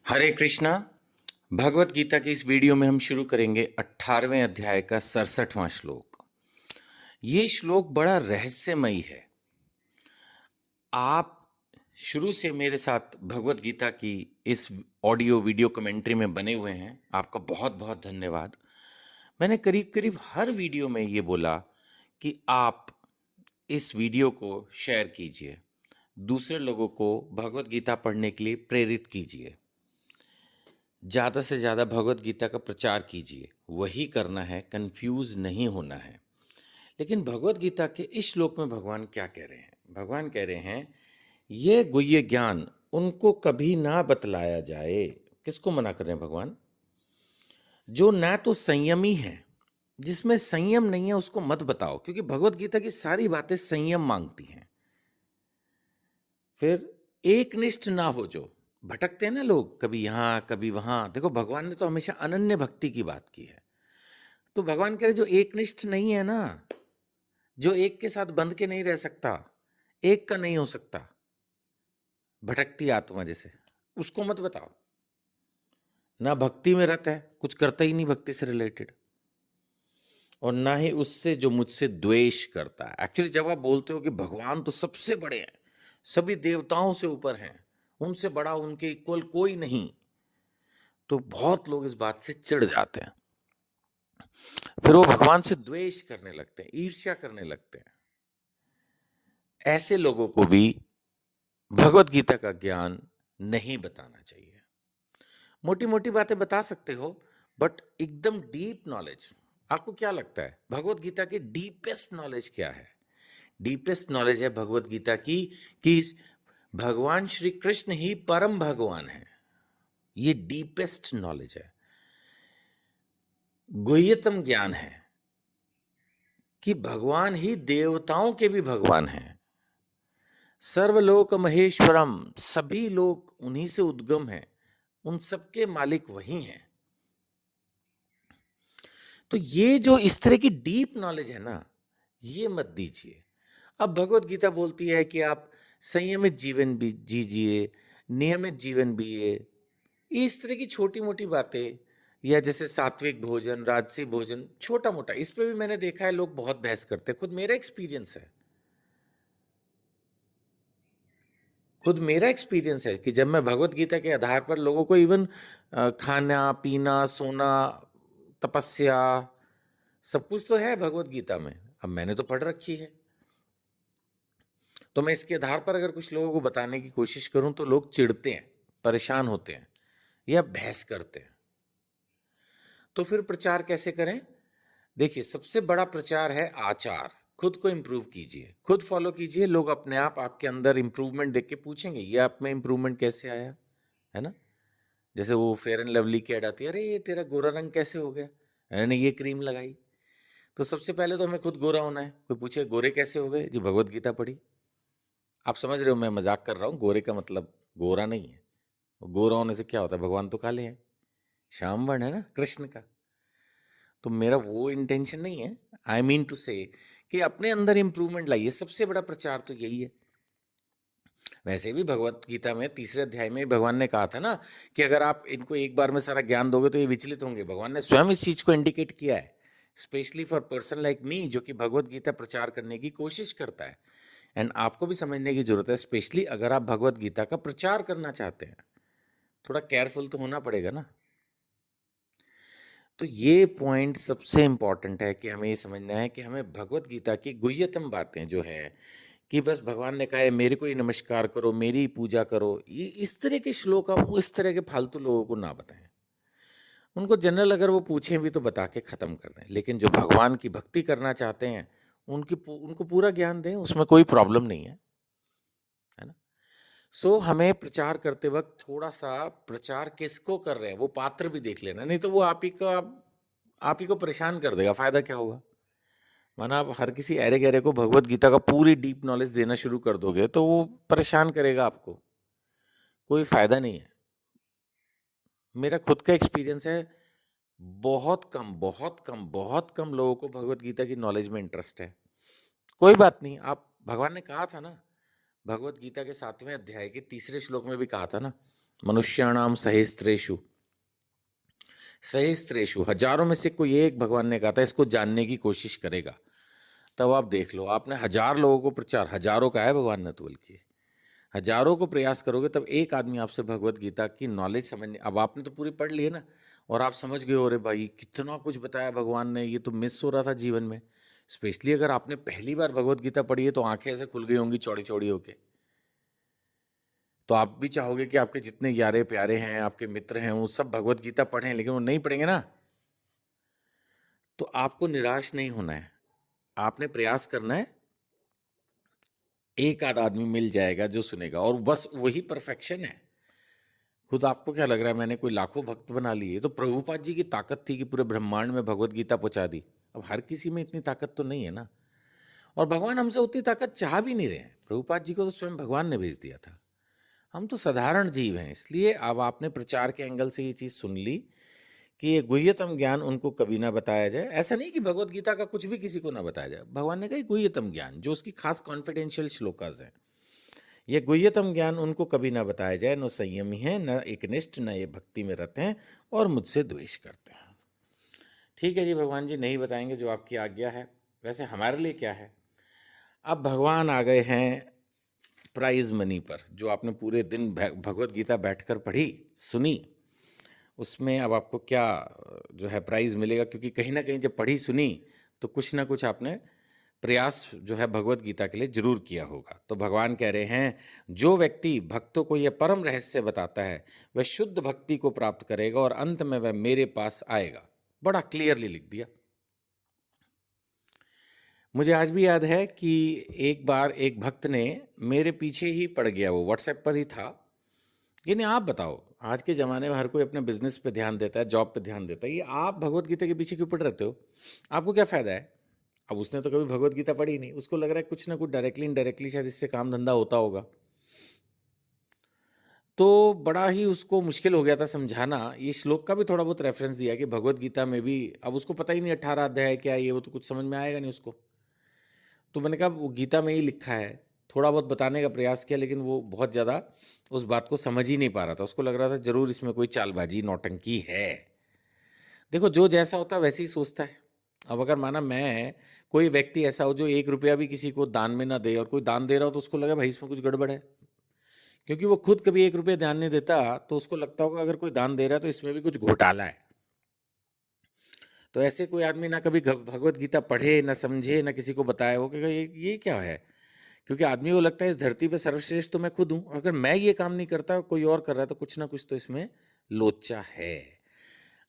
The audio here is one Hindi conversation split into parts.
हरे कृष्णा। भगवत गीता की इस वीडियो में हम शुरू करेंगे 18वें अध्याय का 67वां श्लोक। ये श्लोक बड़ा रहस्यमयी है। आप शुरू से मेरे साथ भगवत गीता की इस ऑडियो वीडियो कमेंट्री में बने हुए हैं, आपका बहुत बहुत धन्यवाद। मैंने करीब करीब हर वीडियो में ये बोला कि आप इस वीडियो को शेयर कीजिए, दूसरे लोगों को भगवत गीता पढ़ने के लिए प्रेरित कीजिए, ज़्यादा से ज़्यादा भगवत गीता का प्रचार कीजिए। वही करना है, कंफ्यूज नहीं होना है। लेकिन भगवत गीता के इस श्लोक में भगवान क्या कह रहे हैं? भगवान कह रहे हैं ये गुह्य ज्ञान उनको कभी ना बतलाया जाए। किसको मना कर रहे हैं भगवान? जो ना तो संयमी है, जिसमें संयम नहीं है उसको मत बताओ, क्योंकि भगवत गीता की सारी बातें संयम मांगती हैं। फिर एकनिष्ठ ना हो, जो भटकते हैं ना लोग, कभी यहाँ कभी वहां। देखो, भगवान ने तो हमेशा अनन्य भक्ति की बात की है। तो भगवान कह रहे जो एकनिष्ठ नहीं है ना, जो एक के साथ बंध के नहीं रह सकता, एक का नहीं हो सकता, भटकती आत्मा जैसे, उसको मत बताओ। ना भक्ति में रत है, कुछ करता ही नहीं भक्ति से रिलेटेड, और ना ही उससे जो मुझसे द्वेष करता है। एक्चुअली जब आप बोलते हो कि भगवान तो सबसे बड़े हैं, सभी देवताओं से ऊपर हैं, उनसे बड़ा उनके इक्वल कोई नहीं, तो बहुत लोग इस बात से चिढ़ जाते हैं। फिर वो भगवान से द्वेष करने लगते हैं, ईर्ष्या करने लगते हैं। ऐसे लोगों को भी भगवत गीता का ज्ञान नहीं बताना चाहिए। मोटी मोटी बातें बता सकते हो, बट एकदम डीप नॉलेज, आपको क्या लगता है भगवत गीता की डीपेस्ट नॉलेज क्या है? डीपेस्ट नॉलेज है भगवत गीता की कि भगवान श्री कृष्ण ही परम भगवान है। ये डीपेस्ट नॉलेज है, गुह्यतम ज्ञान है कि भगवान ही देवताओं के भी भगवान हैं। सर्वलोक महेश्वरम, सभी लोग उन्हीं से उद्गम हैं, उन सबके मालिक वही हैं। तो ये जो इस तरह की डीप नॉलेज है ना, ये मत दीजिए। अब भगवत गीता बोलती है कि आप संयमित जीवन भी जीजिए, नियमित जीवन भी है। इस तरह की छोटी मोटी बातें, या जैसे सात्विक भोजन, राजसी भोजन, छोटा मोटा, इस पे भी मैंने देखा है लोग बहुत बहस करते हैं। खुद मेरा एक्सपीरियंस है, कि जब मैं भगवत गीता के आधार पर लोगों को इवन खाना पीना सोना तपस्या सब कुछ तो है भगवत गीता में, अब मैंने तो पढ़ रखी है, तो मैं इसके आधार पर अगर कुछ लोगों को बताने की कोशिश करूं तो लोग चिढ़ते हैं, परेशान होते हैं या बहस करते हैं। तो फिर प्रचार कैसे करें? देखिए, सबसे बड़ा प्रचार है आचार। खुद को इंप्रूव कीजिए, खुद फॉलो कीजिए, लोग अपने आप आपके अंदर इंप्रूवमेंट देख के पूछेंगे ये आप में इंप्रूवमेंट कैसे आया, है ना? जैसे वो फेयर एंड लवली की ऐड आती है, अरे ये तेरा गोरा रंग कैसे हो गया, मैंने ये क्रीम लगाई। तो सबसे पहले तो हमें खुद गोरा होना है। कोई पूछे गोरे कैसे हो गए, जी भगवत गीता पढ़ी। आप समझ रहे हो मैं मजाक कर रहा हूँ, गोरे का मतलब गोरा नहीं है। गोरा होने से क्या होता है, भगवान तो काले हैं, श्याम वर्ण है ना कृष्ण का। तो मेरा वो इंटेंशन नहीं है, आई मीन टू से कि अपने अंदर इंप्रूवमेंट लाइए। सबसे बड़ा प्रचार तो यही है। वैसे भी भगवत गीता में तीसरे अध्याय में भगवान ने कहा था ना कि अगर आप इनको एक बार में सारा ज्ञान दोगे तो ये विचलित होंगे। भगवान ने स्वयं इस चीज को इंडिकेट किया है, specially for person like me, जो कि भगवत गीता प्रचार करने की कोशिश करता है। एंड आपको भी समझने की जरूरत है, स्पेशली अगर आप भगवत गीता का प्रचार करना चाहते हैं, थोड़ा केयरफुल तो होना पड़ेगा ना। तो ये पॉइंट सबसे इंपॉर्टेंट है कि हमें ये समझना है कि हमें भगवत गीता की गुह्यतम बातें जो है, कि बस भगवान ने कहा है मेरे को ही नमस्कार करो, मेरी ही पूजा करो, ये इस तरह के श्लोक आप इस तरह के फालतू लोगों को ना बताएं। उनको जनरल अगर वो पूछें भी तो बता के खत्म कर दें, लेकिन जो भगवान की भक्ति करना चाहते हैं उनको पूरा ज्ञान दें, उसमें कोई प्रॉब्लम नहीं है ना? सो हमें प्रचार करते वक्त थोड़ा सा प्रचार किसको कर रहे हैं वो पात्र भी देख लेना, नहीं तो वो आप ही को परेशान कर देगा। फायदा क्या होगा? माना आप हर किसी ऐरे गहरे को भगवत गीता का पूरी डीप नॉलेज देना शुरू कर दोगे तो वो परेशान करेगा आपको, कोई फायदा नहीं है। मेरा खुद का एक्सपीरियंस है, बहुत कम बहुत कम बहुत कम लोगों को भगवत गीता की नॉलेज में इंटरेस्ट है। कोई बात नहीं, आप, भगवान ने कहा था ना, भगवत गीता के 7वें अध्याय के तीसरे श्लोक में भी कहा था ना मनुष्याणाम सहस्त्रेषु, सहस्त्रेषु हजारों में से कोई एक, भगवान ने कहा था, इसको जानने की कोशिश करेगा। तब आप देख लो, आपने 1000 लोगों को प्रचार, हजारों का है भगवान ने तो बल्कि, हजारों को प्रयास करोगे तब एक आदमी आपसे भगवत गीता की नॉलेज समझने, अब आपने तो पूरी पढ़ ली है ना, और आप समझ गए हो, अरे भाई कितना कुछ बताया भगवान ने, ये तो मिस हो रहा था जीवन में। स्पेशली अगर आपने पहली बार भगवत गीता पढ़ी है तो आंखें ऐसे खुल गई होंगी चौड़ी चौड़ी होके। तो आप भी चाहोगे कि आपके जितने यारे प्यारे हैं, आपके मित्र हैं, वो सब भगवत गीता पढ़ें, लेकिन वो नहीं पढ़ेंगे ना, तो आपको निराश नहीं होना है। आपने प्रयास करना है, एक आध आदमी मिल जाएगा जो सुनेगा, और बस वही परफेक्शन है। खुद आपको क्या लग रहा है मैंने कोई लाखों भक्त बना लिए? तो प्रभुपाद जी की ताकत थी कि पूरे ब्रह्मांड में भगवत गीता पहुंचा दी। अब हर किसी में इतनी ताकत तो नहीं है ना, और भगवान हमसे उतनी ताकत चाह भी नहीं रहे हैं। प्रभुपाद जी को तो स्वयं भगवान ने भेज दिया था। हम तो साधारण जीव हैं, इसलिए अब आपने प्रचार के एंगल से ये चीज़ सुन ली कि ये गुह्यतम ज्ञान उनको कभी ना बताया जाए। ऐसा नहीं कि भगवत गीता का कुछ भी किसी को ना बताया जाए, भगवान ने कहा गुह्यतम ज्ञान, जो उसकी खास कॉन्फिडेंशियल श्लोकाज हैं, ये गुह्यतम ज्ञान उनको कभी ना बताया जाए। न संयमी है, न एकनिष्ठ, न ये भक्ति में रत हैं, और मुझसे द्वेष करते हैं। ठीक है जी भगवान जी, नहीं बताएंगे, जो आपकी आज्ञा है। वैसे हमारे लिए क्या है, अब भगवान आ गए हैं प्राइज मनी पर। जो आपने पूरे दिन भगवत गीता बैठकर पढ़ी, सुनी, उसमें अब आपको क्या जो है प्राइज मिलेगा, क्योंकि कहीं ना कहीं जब पढ़ी सुनी तो कुछ ना कुछ आपने प्रयास जो है भगवत गीता के लिए जरूर किया होगा। तो भगवान कह रहे हैं, जो व्यक्ति भक्तों को यह परम रहस्य बताता है वह शुद्ध भक्ति को प्राप्त करेगा और अंत में वह मेरे पास आएगा। बड़ा क्लियरली लिख दिया। मुझे आज भी याद है कि एक बार एक भक्त ने मेरे पीछे ही पड़ गया, वो व्हाट्सएप पर ही था, यानी आप बताओ, आज के ज़माने में हर कोई अपने बिजनेस पे ध्यान देता है, जॉब पे ध्यान देता है, ये आप भगवत गीता के पीछे क्यों पड़ रहते हो? आपको क्या फ़ायदा है? अब उसने तो कभी भगवत गीता पढ़ी नहीं, उसको लग रहा है कुछ ना कुछ डायरेक्टली इनडायरेक्टली शायद इससे काम धंधा होता होगा। तो बड़ा ही उसको मुश्किल हो गया था समझाना। ये श्लोक का भी थोड़ा बहुत रेफरेंस दिया कि भगवत गीता में भी, अब उसको पता ही नहीं 18 अध्याय है क्या, ये वो तो कुछ समझ में आएगा नहीं उसको। तो मैंने कहा वो गीता में ही लिखा है, थोड़ा बहुत बताने का प्रयास किया, लेकिन वो बहुत ज़्यादा उस बात को समझ ही नहीं पा रहा था। उसको लग रहा था जरूर इसमें कोई चालबाजी नौटंकी है। देखो, जो जैसा होता है वैसे ही सोचता है। अब अगर माना मैं, कोई व्यक्ति ऐसा हो जो 1 रुपया भी किसी को दान में ना दे, और कोई दान दे रहा हो, तो उसको लगा भाई इसमें कुछ गड़बड़ है, क्योंकि वो खुद कभी 1 रुपया ध्यान नहीं देता, तो उसको लगता होगा अगर कोई दान दे रहा है तो इसमें भी कुछ घोटाला है। तो ऐसे कोई आदमी ना कभी भगवत गीता पढ़े, ना समझे, ना किसी को बताया हो कि ये क्या है, क्योंकि आदमी को लगता है इस धरती पे सर्वश्रेष्ठ तो मैं खुद हूं, अगर मैं ये काम नहीं करता कोई और कर रहा है तो कुछ ना कुछ तो इसमें लोचा है।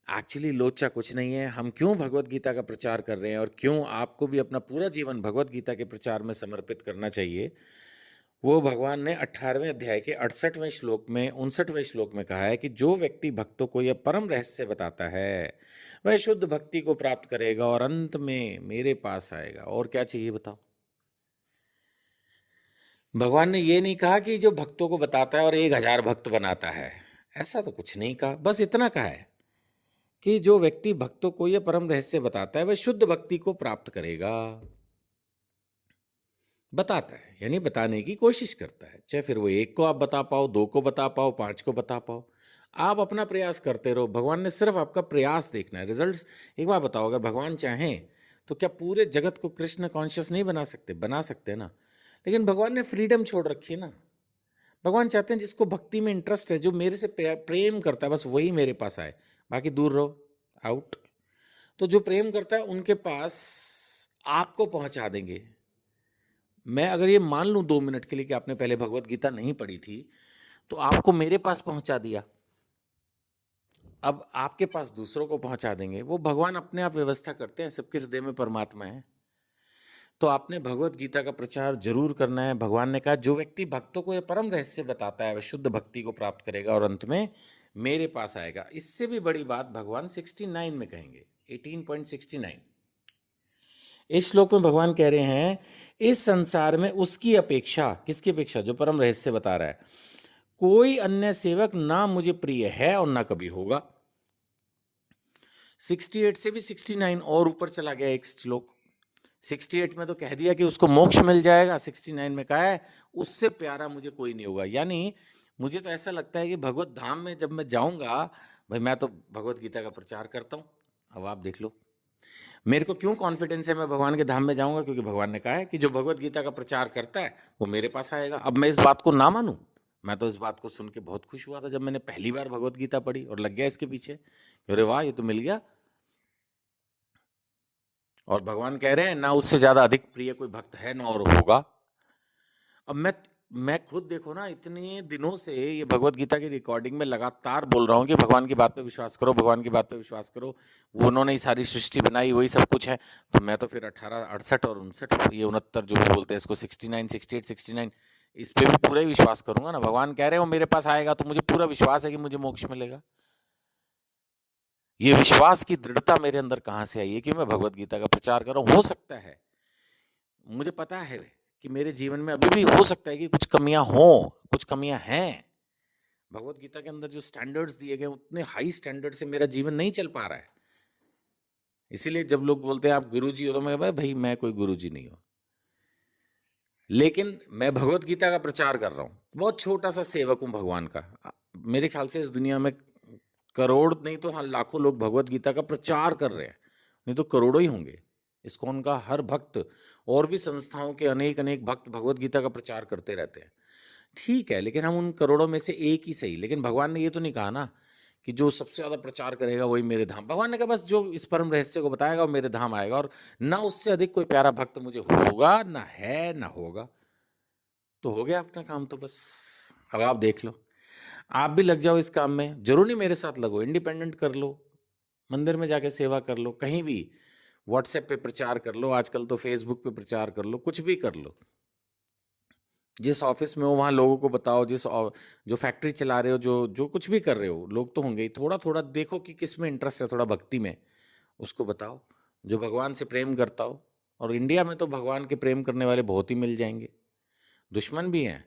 एक्चुअली लोचा कुछ नहीं है। हम क्यों भगवत गीता का प्रचार कर रहे हैं, और क्यों आपको भी अपना पूरा जीवन भगवत गीता के प्रचार में समर्पित करना चाहिए, वो भगवान ने 18वें अध्याय के 68वें श्लोक में, 59वें श्लोक में कहा है कि जो व्यक्ति भक्तों को यह परम रहस्य बताता है वह शुद्ध भक्ति को प्राप्त करेगा और अंत में मेरे पास आएगा। और क्या चाहिए बताओ? भगवान ने ये नहीं कहा कि जो भक्तों को बताता है और 1000 भक्त बनाता है, ऐसा तो कुछ नहीं कहा। बस इतना कहा है कि जो व्यक्ति भक्तों को यह परम रहस्य बताता है वह शुद्ध भक्ति को प्राप्त करेगा। बताता है यानी बताने की कोशिश करता है, चाहे फिर वो 1 को आप बता पाओ, 2 को बता पाओ, 5 को बता पाओ, आप अपना प्रयास करते रहो। भगवान ने सिर्फ आपका प्रयास देखना है, रिजल्ट्स। एक बार बताओ, अगर भगवान चाहें तो क्या पूरे जगत को कृष्ण कॉन्शियस नहीं बना सकते? बना सकते ना, लेकिन भगवान ने फ्रीडम छोड़ रखी है ना। भगवान चाहते हैं जिसको भक्ति में इंटरेस्ट है, जो मेरे से प्रेम करता है, बस वही मेरे पास आए, बाकी दूर रहो, आउट। तो जो प्रेम करता है उनके पास आपको पहुंचा देंगे। मैं अगर ये मान लूं 2 मिनट के लिए कि आपने पहले भगवत गीता नहीं पढ़ी थी, तो आपको मेरे पास पहुंचा दिया, अब आपके पास दूसरों को पहुंचा देंगे। वो भगवान अपने आप व्यवस्था करते हैं, सबके हृदय में परमात्मा है। तो आपने भगवत गीता का प्रचार जरूर करना है। भगवान ने कहा जो व्यक्ति भक्तों को यह परम रहस्य बताता है वह शुद्ध भक्ति को प्राप्त करेगा और अंत में मेरे पास आएगा। इससे भी बड़ी बात भगवान 69 में कहेंगे, 18.69। इस श्लोक में भगवान कह रहे हैं, इस संसार में उसकी अपेक्षा, किसकी अपेक्षा? जो परम रहस्य बता रहा है, कोई अन्य सेवक ना मुझे प्रिय है और ना कभी होगा। 68 से भी 69 और ऊपर चला गया एक श्लोक। 68 में तो कह दिया कि उसको मोक्ष मिल जाएगा, 69 में कहा है उससे प्यारा मुझे कोई नहीं होगा। यानी मुझे तो ऐसा लगता है कि भगवत धाम में जब मैं जाऊंगा, भाई मैं तो भगवत गीता का प्रचार करता हूँ। अब आप देख लो, मेरे को क्यों कॉन्फिडेंस है मैं भगवान के धाम में जाऊंगा, क्योंकि भगवान ने कहा है कि जो भगवत गीता का प्रचार करता है वो मेरे पास आएगा। अब मैं इस बात को ना मानूं? मैं तो इस बात को सुन के बहुत खुश हुआ था जब मैंने पहली बार भगवत गीता पढ़ी और लग गया इसके पीछे, अरे वाह ये तो मिल गया। और भगवान कह रहे हैं ना उससे ज्यादा अधिक प्रिय कोई भक्त है ना और होगा। अब मैं खुद देखो ना, इतने दिनों से ये भगवत गीता की रिकॉर्डिंग में लगातार बोल रहा हूँ कि भगवान की बात पे विश्वास करो, भगवान की बात पे विश्वास करो, वो उन्होंने ही सारी सृष्टि बनाई, वही सब कुछ है। तो मैं तो फिर 1868 और 59, ये 69 जो भी बोलते हैं इसको, 69, 68, 69, इस पे भी पूरा ही विश्वास करूंगा ना। भगवान कह रहे हो मेरे पास आएगा तो मुझे पूरा विश्वास है कि मुझे मोक्ष मिलेगा। ये विश्वास की दृढ़ता मेरे अंदर कहाँ से आई है कि मैं भगवत गीता का प्रचार कर रहा हूँ। हो सकता है, मुझे पता है कि मेरे जीवन में अभी भी हो सकता है कि कुछ कमियां हों, कुछ कमियां हैं। भगवत गीता के अंदर जो स्टैंडर्ड्स दिए गए उतने हाई स्टैंडर्ड से मेरा जीवन नहीं चल पा रहा है। इसीलिए जब लोग बोलते हैं आप गुरुजी हो, तो मैं भाई मैं कोई गुरुजी नहीं हूं, लेकिन मैं भगवत गीता का प्रचार कर रहा हूँ। बहुत छोटा सा सेवक हूँ भगवान का। मेरे ख्याल से इस दुनिया में करोड़ नहीं तो हाँ लाखों लोग भगवत गीता का प्रचार कर रहे हैं, नहीं तो करोड़ों ही होंगे। इस्कॉन का हर भक्त और भी संस्थाओं के अनेक अनेक भक्त भगवत गीता का प्रचार करते रहते हैं। ठीक है, लेकिन हम उन करोड़ों में से एक ही सही। लेकिन भगवान ने ये तो नहीं कहा ना कि जो सबसे ज्यादा प्रचार करेगा वही मेरे धाम। भगवान ने कहा बस जो इस परम रहस्य को बताएगा वो मेरे धाम आएगा, और ना उससे अधिक कोई प्यारा भक्त मुझे होगा, ना है ना होगा। तो हो गया अपना काम तो बस। अब आप देख लो, आप भी लग जाओ इस काम में। जरूर नहीं मेरे साथ लगो, इंडिपेंडेंट कर लो, मंदिर में जाके सेवा कर लो, कहीं भी व्हाट्सएप पे प्रचार कर लो, आजकल तो फेसबुक पे प्रचार कर लो, कुछ भी कर लो। जिस ऑफिस में हो वहाँ लोगों को बताओ, जो फैक्ट्री चला रहे हो, जो जो कुछ भी कर रहे हो, लोग तो होंगे ही। थोड़ा थोड़ा देखो कि किस में इंटरेस्ट है, थोड़ा भक्ति में, उसको बताओ जो भगवान से प्रेम करता हो। और इंडिया में तो भगवान के प्रेम करने वाले बहुत ही मिल जाएंगे। दुश्मन भी हैं,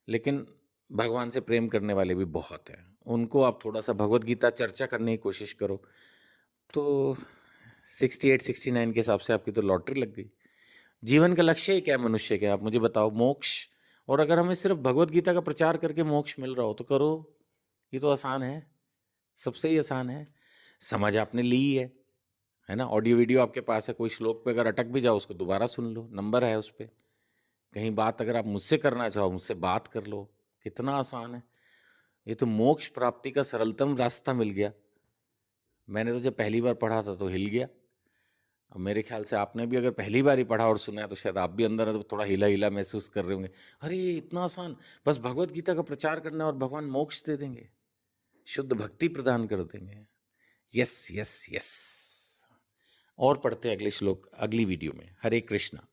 लेकिन भगवान से प्रेम करने वाले भी बहुत हैं। उनको आप थोड़ा सा भगवत गीता चर्चा करने की कोशिश करो, तो 68 69 के हिसाब से आपकी तो लॉटरी लग गई। जीवन का लक्ष्य ही क्या है मनुष्य के, आप मुझे बताओ? मोक्ष। और अगर हमें सिर्फ भगवत गीता का प्रचार करके मोक्ष मिल रहा हो तो करो, ये तो आसान है, सबसे ही आसान है। समझ आपने ली है ना? ऑडियो वीडियो आपके पास है, कोई श्लोक पे अगर अटक भी जाओ उसको दोबारा सुन लो, नंबर है उस पर। कहीं बात अगर आप मुझसे करना चाहो मुझसे बात कर लो, कितना आसान है। ये तो मोक्ष प्राप्ति का सरलतम रास्ता मिल गया। मैंने तो जब पहली बार पढ़ा था तो हिल गया। अब मेरे ख्याल से आपने भी अगर पहली बार ही पढ़ा और सुना है तो शायद आप भी अंदर थोड़ा हिला हिला महसूस कर रहे होंगे। अरे ये इतना आसान, बस भगवत गीता का प्रचार करना और भगवान मोक्ष दे देंगे, शुद्ध भक्ति प्रदान कर देंगे। Yes yes yes. और पढ़ते हैं अगले श्लोक अगली वीडियो में। हरे कृष्णा।